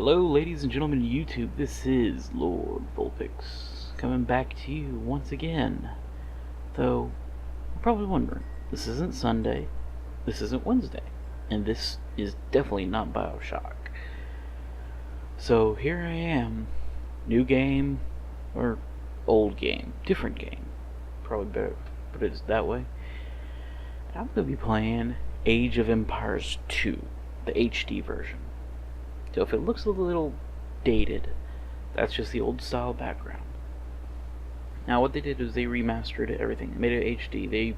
Hello, ladies and gentlemen of YouTube. This is Lord Vulpix coming back to you once again. Though, you're probably wondering, this isn't Sunday, this isn't Wednesday, and this is definitely not Bioshock. So here I am, new game, or old game, different game, probably better put it that way. I'm going to be playing Age of Empires 2, the HD version. So if it looks a little dated, that's just the old style background. Now what they did is they remastered everything, made it HD, they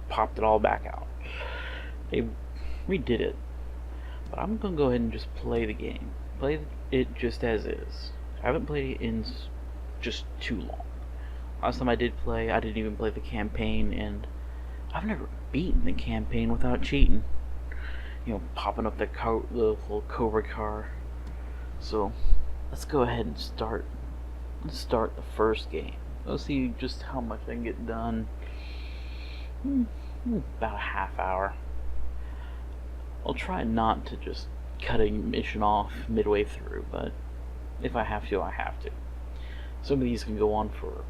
popped it all back out. They redid it. But I'm going to go ahead and just play the game. Play it just as is. I haven't played it in just too long. Last time I did play, I didn't even play the campaign, and I've never beaten the campaign without cheating. You know, popping up the little Cobra car. So let's go ahead and start. Let's start the first game. Let's see just how much I can get done. About a half hour. I'll try not to just cut a mission off midway through, but if I have to, I have to. Some of these can go on for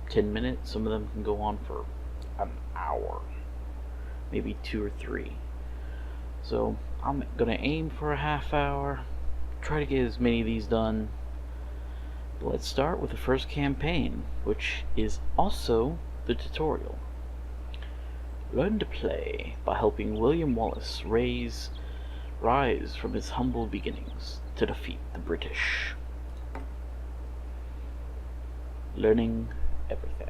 10 minutes. Some of them can go on for an hour, maybe 2 or 3. So I'm gonna aim for a half hour, try to get as many of these done. But let's start with the first campaign, which is also the tutorial. Learn to play by helping William Wallace rise from his humble beginnings to defeat the British. Learning everything.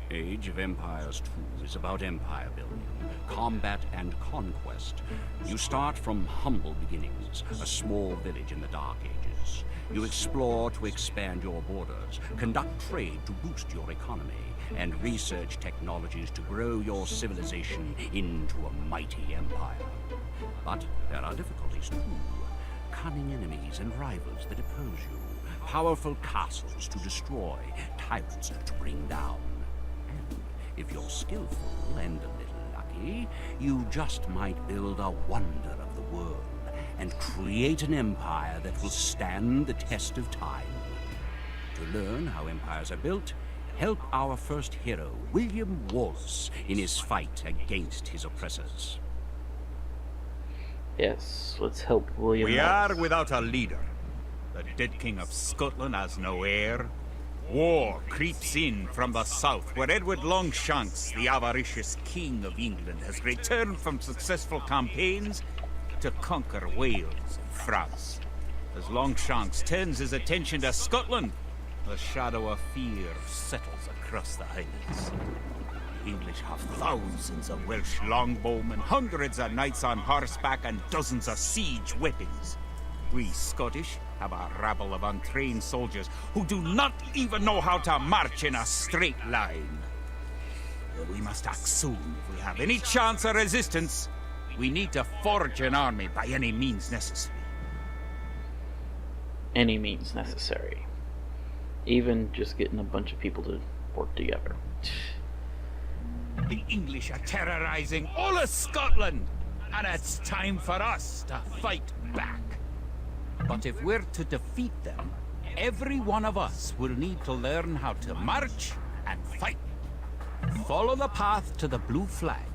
Age of Empires 2 is about empire building, combat and conquest. You start from humble beginnings, a small village in the Dark Ages. You explore to expand your borders, conduct trade to boost your economy, and research technologies to grow your civilization into a mighty empire. But there are difficulties too. Cunning enemies and rivals that oppose you, powerful castles to destroy, tyrants to bring down. If you're skillful and a little lucky, you just might build a wonder of the world and create an empire that will stand the test of time. To learn how empires are built, help our first hero, William Wallace, in his fight against his oppressors. Yes, let's help William We Wallace. are without a leader. The dead king of Scotland has no heir. War creeps in from the south, where Edward Longshanks, the avaricious king of England, has returned from successful campaigns to conquer Wales and France. As Longshanks turns his attention to Scotland, the shadow of fear settles across the Highlands. The English have thousands of Welsh longbowmen, hundreds of knights on horseback, and dozens of siege weapons. We Scottish have a rabble of untrained soldiers who do not even know how to march in a straight line. We must act soon if we have any chance of resistance. We need to forge an army by any means necessary. Any means necessary. Even just getting a bunch of people to work together. The English are terrorizing all of Scotland, and it's time for us to fight back. But if we're to defeat them, every one of us will need to learn how to march and fight. Follow the path to the blue flag.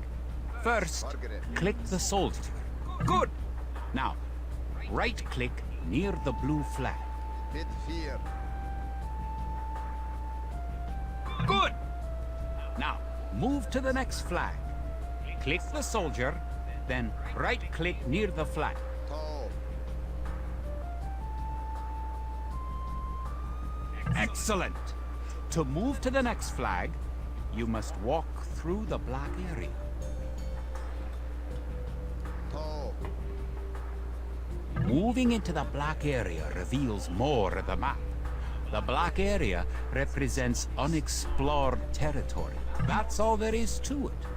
First, click the soldier. Good! Now, right-click near the blue flag. Good! Now, move to the next flag. Click the soldier, then right-click near the flag. Excellent! To move to the next flag, you must walk through the black area. Moving into the black area reveals more of the map. The black area represents unexplored territory. That's all there is to it.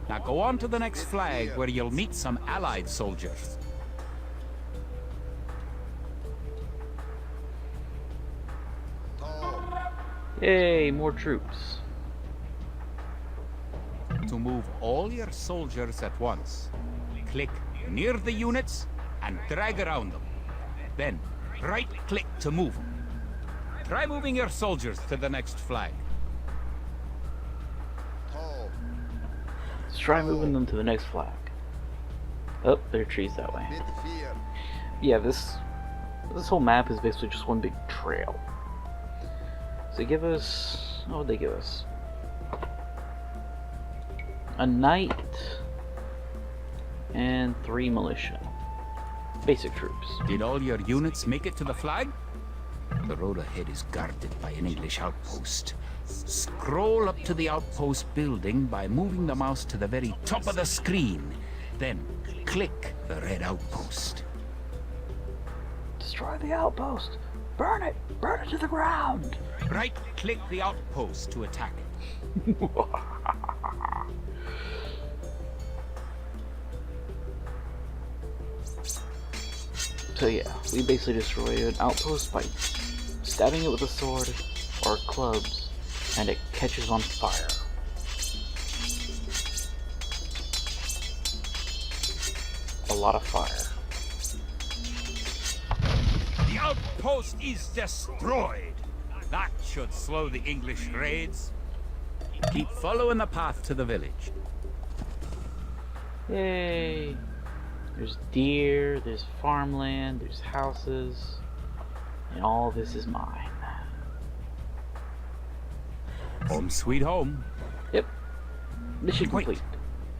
Now go on to the next flag where you'll meet some allied soldiers. Yay, more troops. to move all your soldiers at once. Click near the units and drag around them. Then, right-click to move them. Try moving your soldiers to the next flag. Let's try moving them to the next flag. Oh, there are trees that way. Yeah, this whole map is basically just one big trail. So they give us... what would they give us? A knight and 3 militia. Basic troops. Did all your units make it to the flag? The road ahead is guarded by an English outpost. Scroll up to the outpost building by moving the mouse to the very top of the screen. Then click the red outpost. Destroy the outpost! Burn it! Burn it to the ground! Right-click the outpost to attack it. So yeah, we basically destroy an outpost by stabbing it with a sword or clubs, and it catches on fire. A lot of fire. The outpost is destroyed. That should slow the English raids. Keep following the path to the village. Yay! There's deer, there's farmland, there's houses, and all this is mine. Home sweet home. Yep. Mission Wait. complete.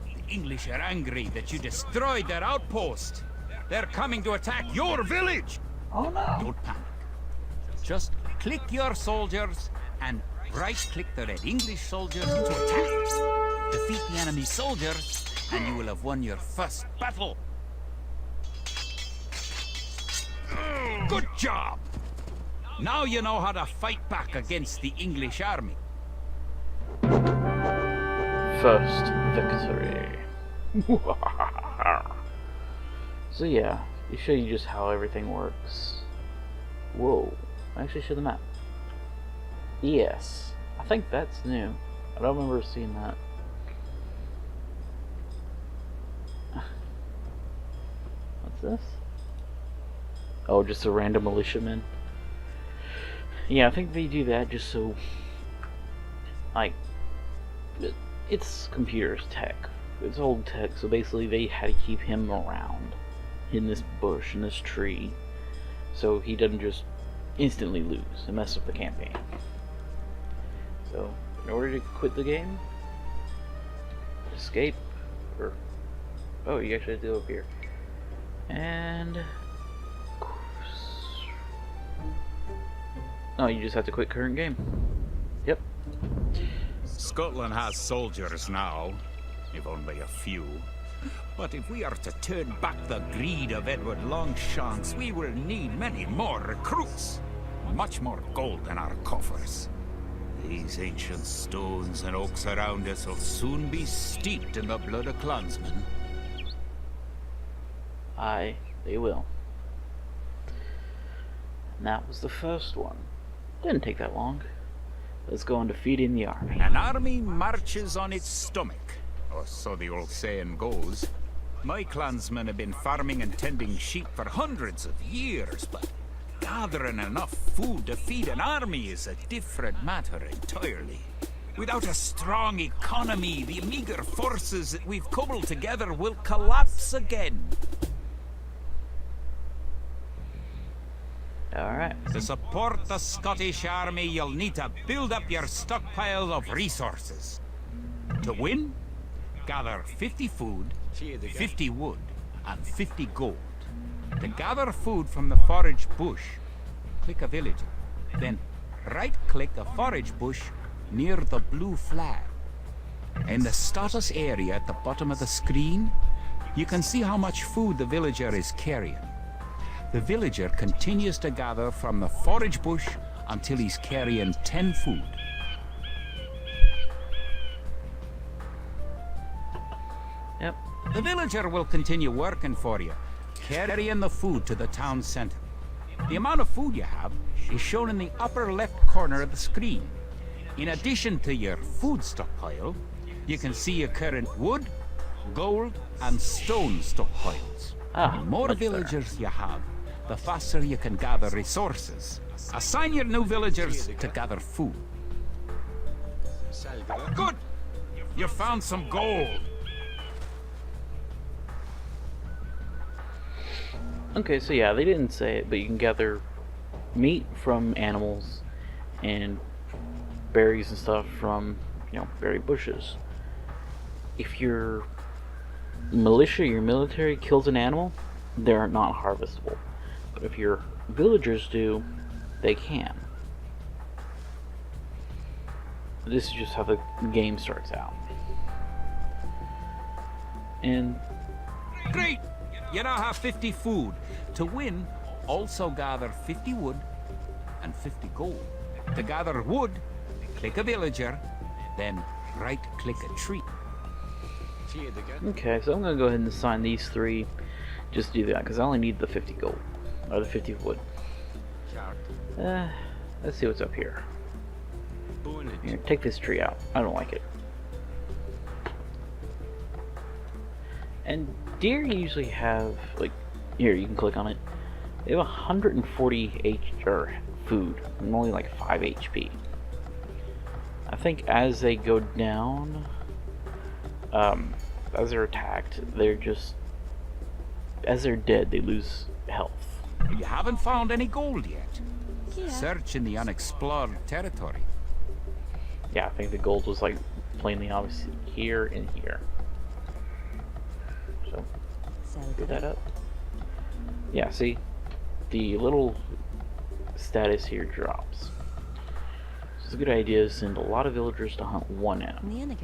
The English are angry that you destroyed their outpost. They're coming to attack your village. Oh no! Don't panic. Just click your soldiers and right-click the red English soldiers to attack. Defeat the enemy soldiers and you will have won your first battle. Good job! Now you know how to fight back against the English army. First victory. So yeah, they show you just how everything works. Whoa, I actually show the map. Yes, I think that's new. I don't remember seeing that. What's this? Oh, just a random militiaman. Yeah, I think they do that just so, like, it's computers tech. It's old tech, so basically they had to keep him around in this bush, in this tree, so he doesn't just instantly lose and mess up the campaign. So, in order to quit the game, escape, or, oh, you actually have to go up here. And, oh, you just have to quit current game. Yep. Scotland has soldiers now, if only a few. But if we are to turn back the greed of Edward Longshanks, we will need many more recruits. Much more gold in our coffers. These ancient stones and oaks around us will soon be steeped in the blood of clansmen. Aye, they will. And that was the first one. Didn't take that long. Let's go on to feeding the army. An army marches on its stomach, or so the old saying goes. My clansmen have been farming and tending sheep for hundreds of years, but gathering enough food to feed an army is a different matter entirely. Without a strong economy, the meager forces that we've cobbled together will collapse again. Alright. To support the Scottish army, you'll need to build up your stockpile of resources. To win, gather 50 food, 50 wood, and 50 gold. To gather food from the forage bush, click a villager. Then right-click a forage bush near the blue flag. In the status area at the bottom of the screen, you can see how much food the villager is carrying. The villager continues to gather from the forage bush until he's carrying 10 food. Yep. The villager will continue working for you, carrying the food to the town center. The amount of food you have is shown in the upper left corner of the screen. In addition to your food stockpile, you can see your current wood, gold, and stone stockpiles. Ah, The more much better. villagers you have, the faster you can gather resources. Assign your new villagers to gather food. Good! You found some gold! Okay, so yeah, they didn't say it, but you can gather meat from animals and berries and stuff from, berry bushes. If your militia, your military kills an animal, they're not harvestable. But if your villagers do, they can. This is just how the game starts out. And Great! You now have 50 food. To win, also gather 50 wood and 50 gold. To gather wood, click a villager, then right-click a tree. okay, so I'm gonna go ahead and assign these 3. Just do that because I only need the 50 gold or the 50 wood. Let's see what's up here. Here, take this tree out. I don't like it. And deer usually have, like, here, you can click on it. They have 140 food and only like 5 HP. I think as they go down, as they're attacked, as they're dead, they lose health. You haven't found any gold yet. Search in the unexplored territory. Yeah, I think the gold was like plainly obvious here and here. So, put that up. Yeah, see? The little status here drops. So it's a good idea to send a lot of villagers to hunt one animal.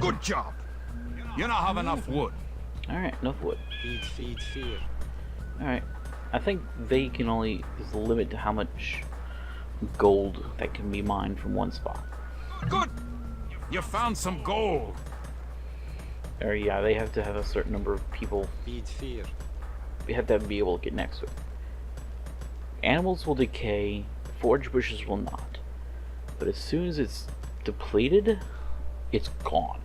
Good job! You now have enough wood. Alright, enough wood. Alright. I think they can only, there's a limit to how much gold that can be mined from one spot. Good! You found some gold. Or yeah, they have to have a certain number of people. We have to be able to get next to it. Animals will decay, forage bushes will not. But as soon as it's depleted, it's gone.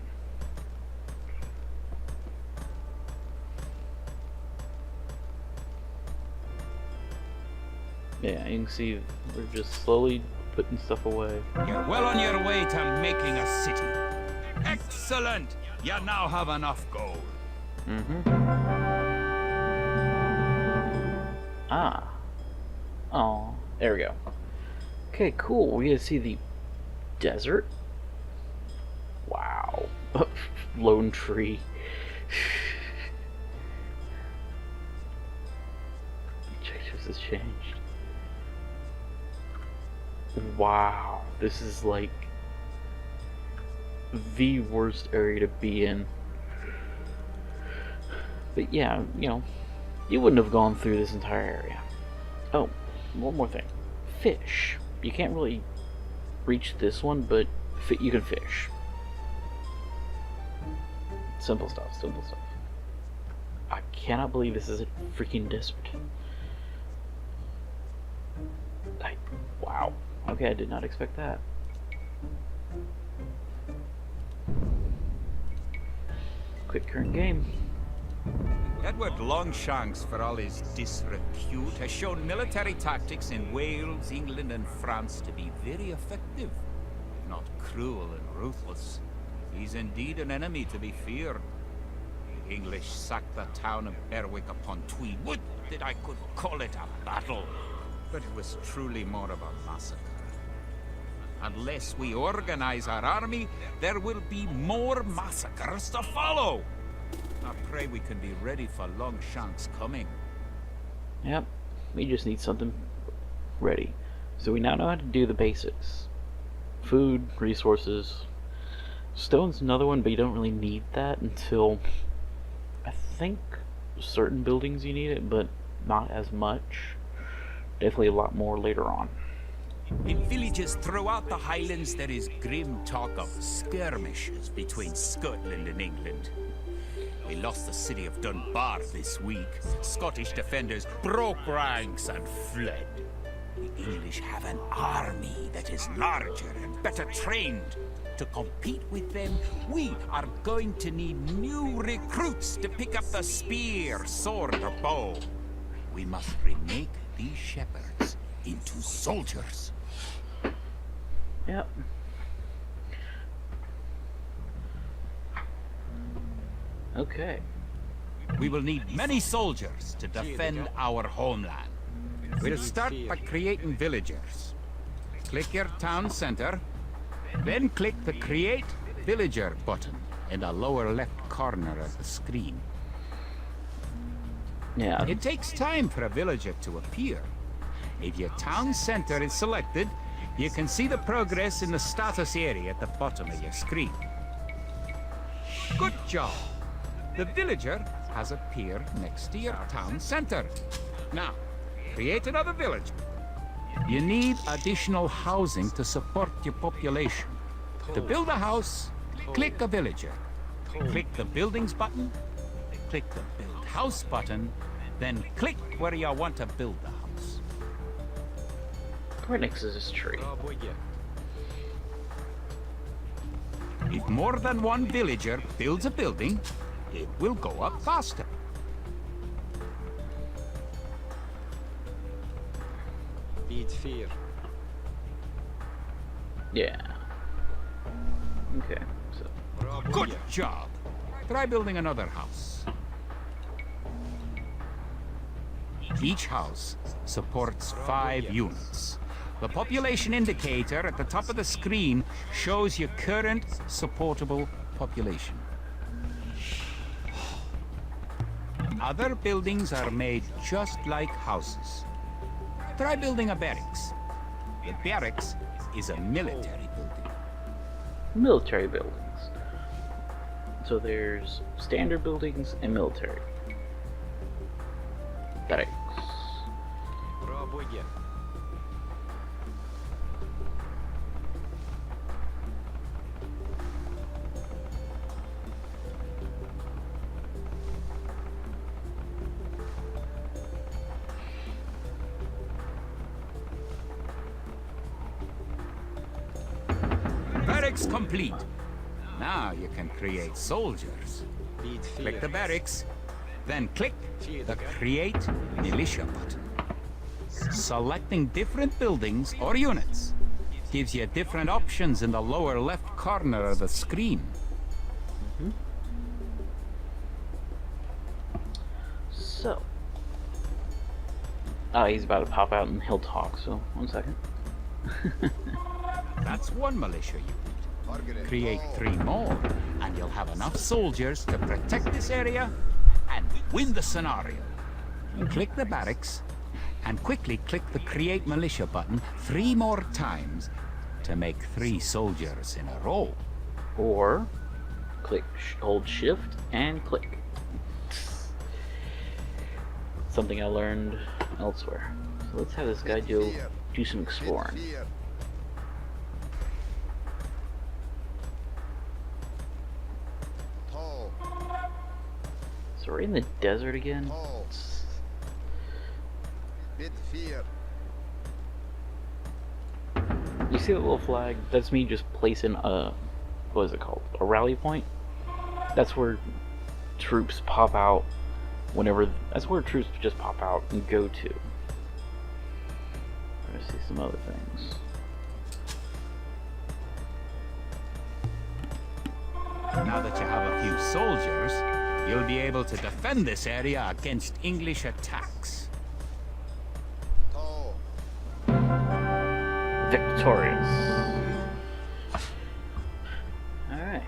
Yeah, you can see we're just slowly putting stuff away. You're well on your way to making a city. Excellent! You now have enough gold. Ah. Oh, there we go. Okay, cool. We get to see the desert. Wow. Lone tree. Objectives has changed. Wow. This is like the worst area to be in. But yeah, you wouldn't have gone through this entire area. Oh, one more thing. Fish. You can't really reach this one, but you can fish. Simple stuff, simple stuff. I cannot believe this is a freaking desert. Wow. Okay, I did not expect that. Quick current game. Edward Longshanks, for all his disrepute, has shown military tactics in Wales, England, and France to be very effective, if not cruel and ruthless. He's indeed an enemy to be feared. The English sacked the town of Berwick upon Tweed. Would that I could call it a battle, but it was truly more of a massacre. Unless we organize our army, there will be more massacres to follow. I pray we can be ready for Longshanks coming. Yep, we just need something ready. So we now know how to do the basics. Food, resources. Stone's another one, but you don't really need that until, I think, certain buildings you need it, but not as much. Definitely a lot more later on. In villages throughout the Highlands, there is grim talk of skirmishes between Scotland and England. We lost the city of Dunbar this week. Scottish defenders broke ranks and fled. The English have an army that is larger and better trained. to compete with them, we are going to need new recruits to pick up the spear, sword, or bow. We must remake these shepherds into soldiers. Yep. Okay. We will need many soldiers to defend our homeland. We'll start by creating villagers. Click your town center, then click the Create Villager button in the lower left corner of the screen. Yeah. It takes time for a villager to appear. If your town center is selected, you can see the progress in the status area at the bottom of your screen. Good job! The villager has appeared next to your town center. Now, create another village. You need additional housing to support your population. To build a house, click a villager. Click the Buildings button, click the Build House button, then click where you want to build the house. Right next to this tree. If more than one villager builds a building, it will go up faster. Yeah. Okay, so. Good job! Try building another house. Each house supports 5 units. The population indicator at the top of the screen shows your current supportable population. Other buildings are made just like houses. Try building a barracks. The barracks is a military building. Military buildings. So there's standard buildings and military. Barracks. Barracks complete. Now you can create soldiers. Click the barracks, then click the Create Militia button. Selecting different buildings or units gives you different options in the lower left corner of the screen. So. Oh, he's about to pop out and he'll talk, so 1 second. That's one militia unit. Create 3 more, and you'll have enough soldiers to protect this area and win the scenario. Click the barracks, and quickly click the Create Militia button 3 more times to make 3 soldiers in a row. Or click, hold shift and click. Something I learned elsewhere. So let's have this guy do some exploring. So we're in the desert again. You see that little flag? That's me just placing a, what is it called? A rally point? That's where troops pop out whenever, that's where troops just pop out and go to. Let's see some other things. Now that you have a few soldiers, you'll be able to defend this area against English attacks. Victorious. Alright.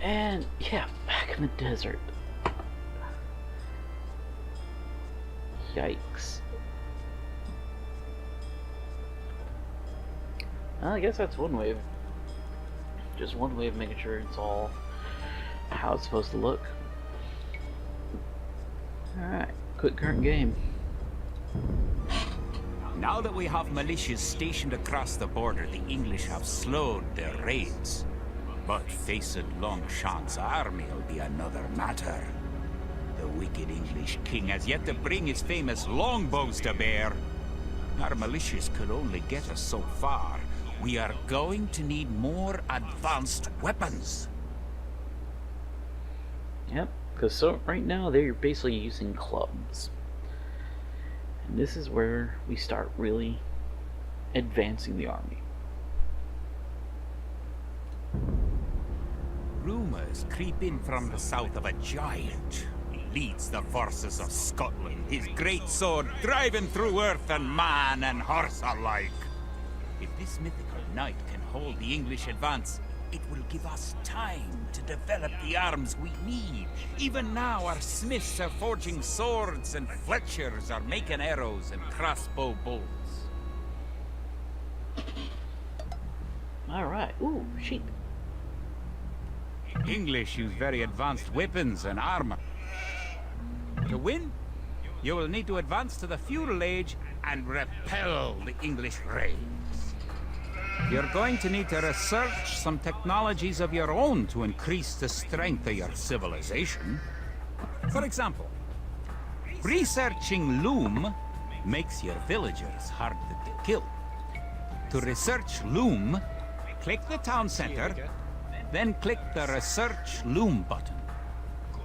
And yeah, back in the desert. Yikes. Well, I guess that's one way of, just one way of making sure it's all how it's supposed to look. Alright, quit current game. Now that we have militias stationed across the border, the English have slowed their raids. But facing Longshan's army will be another matter. The wicked English king has yet to bring his famous longbows to bear. Our militias could only get us so far. we are going to need more advanced weapons. Yep, because so right now they're basically using clubs. And this is where we start really advancing the army. Rumors creep in from the south of a giant who leads the forces of Scotland, his great sword driving through earth and man and horse alike. If this mythical knight can hold the English advance, it will give us time to develop the arms we need. Even now, our smiths are forging swords and fletchers are making arrows and crossbow bolts. Alright, ooh, sheep. English use very advanced weapons and armor. To win, you will need to advance to the feudal age and repel the English raids. You're going to need to research some technologies of your own to increase the strength of your civilization. For example, researching loom makes your villagers harder to kill. To research loom, click the town center, then click the Research Loom button.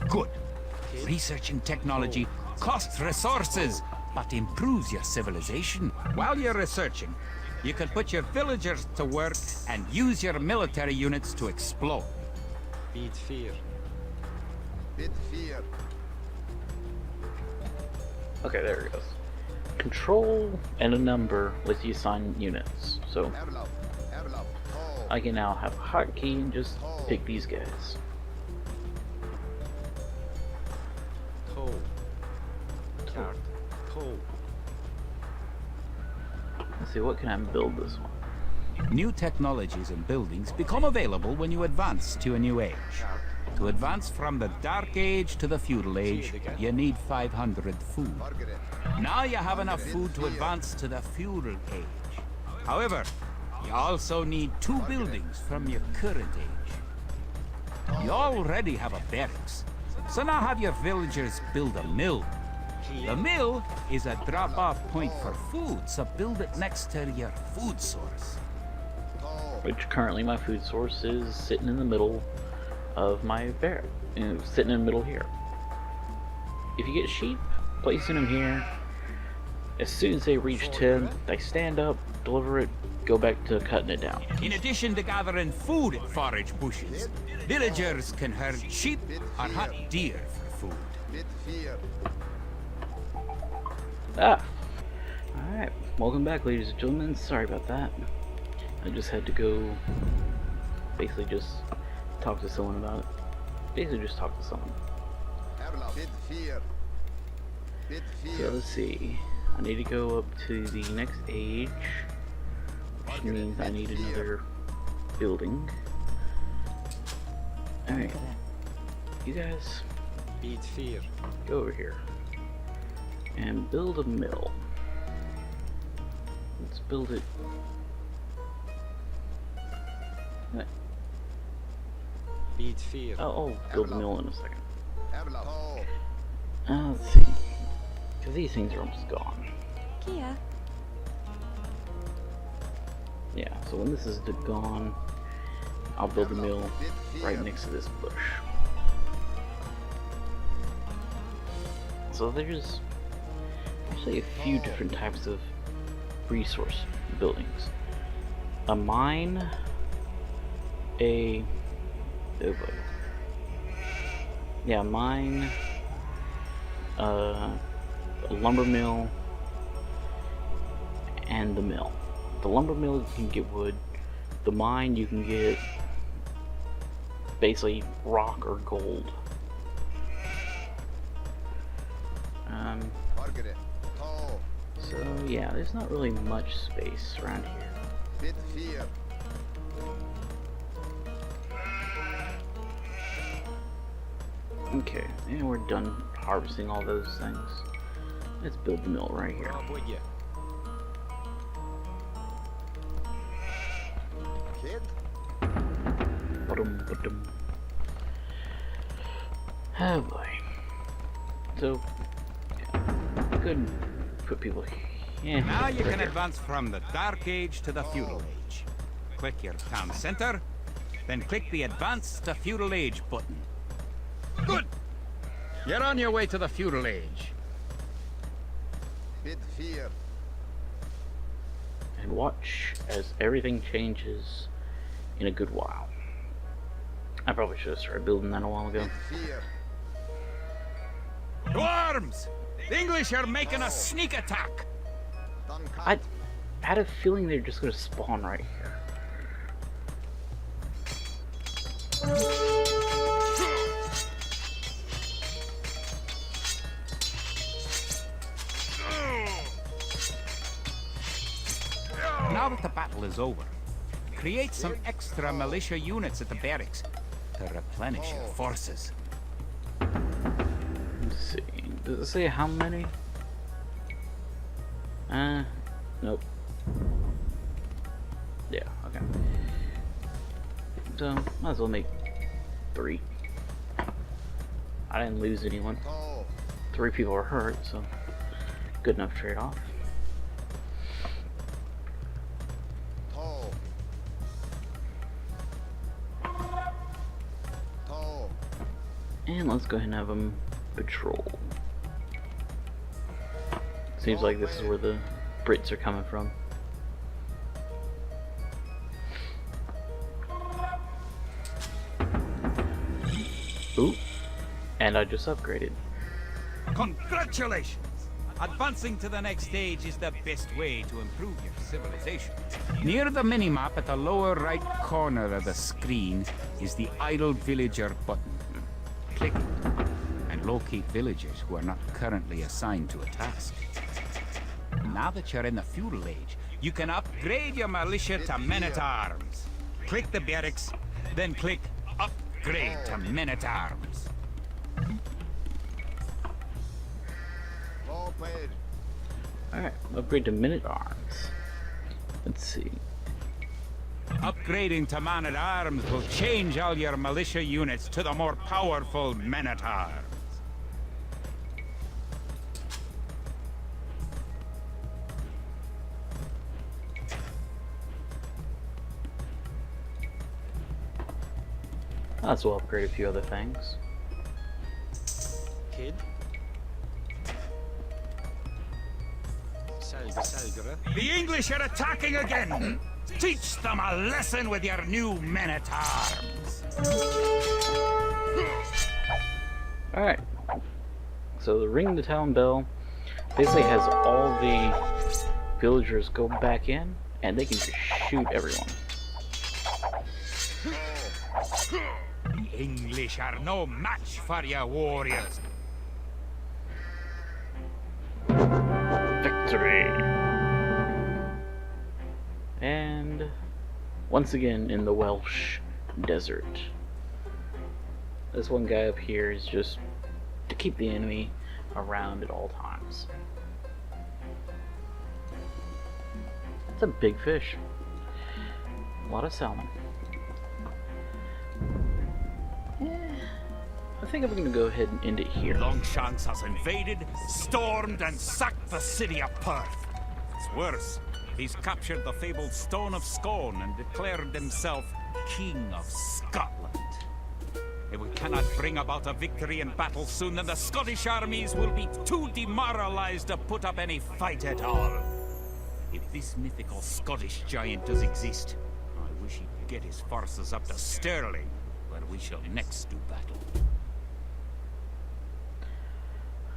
Good. Researching technology costs resources, but improves your civilization. While you're researching, you can put your villagers to work and use your military units to explore. Beat fear. Okay, there it goes. Control and a number lets you assign units. So I can now have a hotkey and just pick these guys. Toe. Card. Toe. Let's see, what can I build this one? New technologies and buildings become available when you advance to a new age. To advance from the Dark Age to the Feudal Age, you need 500 food. Now you have enough food to advance to the Feudal Age. However, you also need 2 buildings from your current age. You already have a barracks, so now have your villagers build a mill. The mill is a drop-off point for food, so build it next to your food source. Which currently my food source is sitting in the middle of my barrack. Sitting in the middle here. If you get sheep, placing them here, as soon as they reach 10, they stand up, deliver it, go back to cutting it down. In addition to gathering food at forage bushes, villagers can herd sheep or hunt deer for food. Ah! Alright, welcome back, ladies and gentlemen. Sorry about that. I just had to go basically just talk to someone about it. Basically just talk to someone. So let's see. I need to go up to the next age, which means I need another building. Alright. You guys Beat fear. go over here and build a mill. Let's build it. Beat fear. I'll build a mill in a second. Let's see. Because these things are almost gone. Kia. Yeah, so when this is gone, I'll build a mill right next to this bush. So there's actually a few different types of resource buildings. A mine, a mine, a lumber mill, and the mill. The lumber mill you can get wood. The mine you can get basically rock or gold. So yeah, there's not really much space around here. Okay, and we're done harvesting all those things. Let's build the mill right here. Ba-dum. Oh boy. So, yeah, good put people here. Now you right can here. advance from the Dark Age to the Feudal Age. click your town center, then click the Advance to Feudal Age button. Good! You're on your way to the Feudal Age. Bid fear. And watch as everything changes in a good while. I probably should have started building that a while ago. Bid fear. To arms! The English are making a sneak attack! I had a feeling they're just gonna spawn right here. Now that the battle is over, create some extra militia units at the barracks to replenish your forces. Let's see. Does it say how many? Nope. Yeah, okay. So, might as well make 3. I didn't lose anyone. Oh, 3 people were hurt, so good enough trade-off. oh. Oh. And let's go ahead and have them patrol. Seems like this is where the Brits are coming from. Ooh, and I just upgraded. Congratulations! Advancing to the next stage is the best way to improve your civilization. Near the minimap at the lower right corner of the screen is the Idle Villager button. Click it and locate villagers who are not currently assigned to a task. Now that you're in the feudal age, you can upgrade your militia to men-at-arms. Click the barracks, then click Upgrade to men-at-arms. Well played. Alright, upgrade to men-at-arms. Let's see. Upgrading to man-at-arms will change all your militia units to the more powerful men-at-arms. Let's well upgrade a few other things. Kid. Selgere. The English are attacking again! Teach them a lesson with your new men-at-arms! Alright. So the ring the town bell basically has all the villagers go back in and they can just shoot everyone. The English are no match for your warriors. Victory! And once again in the Welsh desert. This one guy up here is just to keep the enemy around at all times. That's a big fish. A lot of salmon. I think I'm gonna go ahead and end it here. Longshanks has invaded, stormed, and sacked the city of Perth. It's worse. He's captured the fabled Stone of Scone and declared himself King of Scotland. If we cannot bring about a victory in battle soon, then the Scottish armies will be too demoralized to put up any fight at all. If this mythical Scottish giant does exist, I wish he'd get his forces up to Stirling, where we shall next do battle.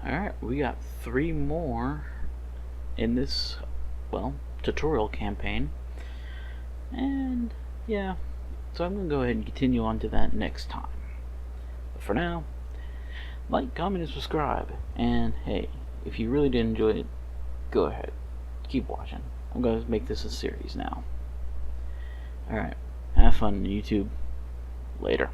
Alright, we got 3 more in this, well, tutorial campaign. And, yeah, so I'm going to go ahead and continue on to that next time. But for now, like, comment, and subscribe. And, hey, if you really did enjoy it, go ahead. Keep watching. I'm going to make this a series now. Alright, have fun, YouTube. Later.